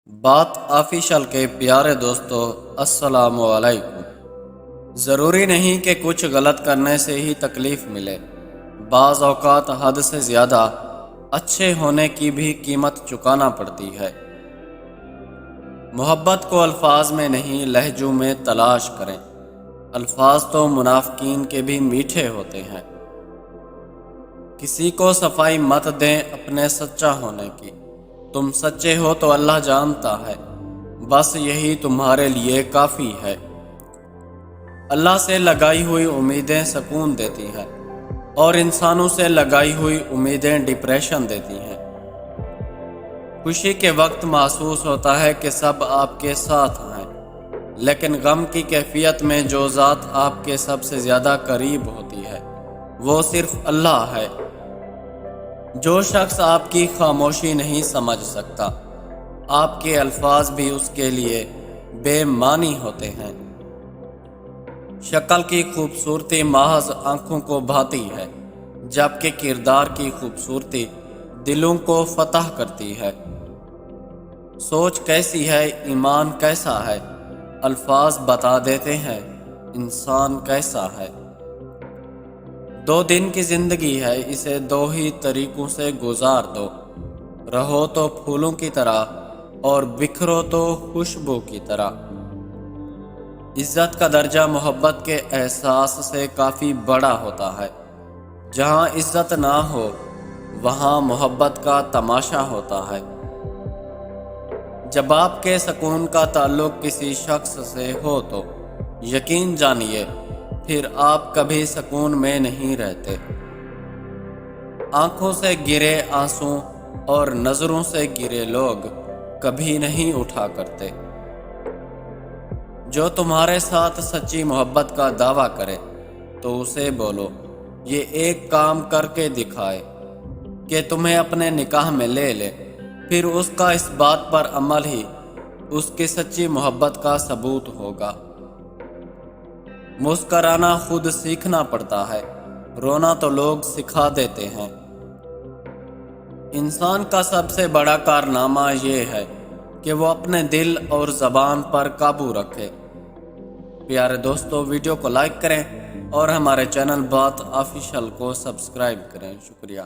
بات آفیشل کے پیارے دوستو، السلام علیکم۔ ضروری نہیں کہ کچھ غلط کرنے سے ہی تکلیف ملے، بعض اوقات حد سے زیادہ اچھے ہونے کی بھی قیمت چکانا پڑتی ہے۔ محبت کو الفاظ میں نہیں لہجوں میں تلاش کریں، الفاظ تو منافقین کے بھی میٹھے ہوتے ہیں۔ کسی کو صفائی مت دیں اپنے سچا ہونے کی، تم سچے ہو تو اللہ جانتا ہے، بس یہی تمہارے لیے کافی ہے۔ اللہ سے لگائی ہوئی امیدیں سکون دیتی ہیں اور انسانوں سے لگائی ہوئی امیدیں ڈپریشن دیتی ہیں۔ خوشی کے وقت محسوس ہوتا ہے کہ سب آپ کے ساتھ ہیں، لیکن غم کی کیفیت میں جو ذات آپ کے سب سے زیادہ قریب ہوتی ہے وہ صرف اللہ ہے۔ جو شخص آپ کی خاموشی نہیں سمجھ سکتا، آپ کے الفاظ بھی اس کے لیے بے معنی ہوتے ہیں۔ شکل کی خوبصورتی محض آنکھوں کو بھاتی ہے، جبکہ کردار کی خوبصورتی دلوں کو فتح کرتی ہے۔ سوچ کیسی ہے، ایمان کیسا ہے، الفاظ بتا دیتے ہیں انسان کیسا ہے۔ 2 دن کی زندگی ہے، اسے 2 ہی طریقوں سے گزار دو، رہو تو پھولوں کی طرح اور بکھرو تو خوشبو کی طرح۔ عزت کا درجہ محبت کے احساس سے کافی بڑا ہوتا ہے۔ جہاں عزت نہ ہو وہاں محبت کا تماشا ہوتا ہے۔ جب آپ کے سکون کا تعلق کسی شخص سے ہو تو یقین جانیے پھر آپ کبھی سکون میں نہیں رہتے۔ آنکھوں سے گرے آنسوں اور نظروں سے گرے لوگ کبھی نہیں اٹھا کرتے۔ جو تمہارے ساتھ سچی محبت کا دعویٰ کرے تو اسے بولو، یہ ایک کام کر کے دکھائے کہ تمہیں اپنے نکاح میں لے لے، پھر اس کا اس بات پر عمل ہی اس کی سچی محبت کا ثبوت ہوگا۔ مسکرانا خود سیکھنا پڑتا ہے، رونا تو لوگ سکھا دیتے ہیں۔ انسان کا سب سے بڑا کارنامہ یہ ہے کہ وہ اپنے دل اور زبان پر قابو رکھے۔ پیارے دوستو، ویڈیو کو لائک کریں اور ہمارے چینل بات آفیشل کو سبسکرائب کریں۔ شکریہ۔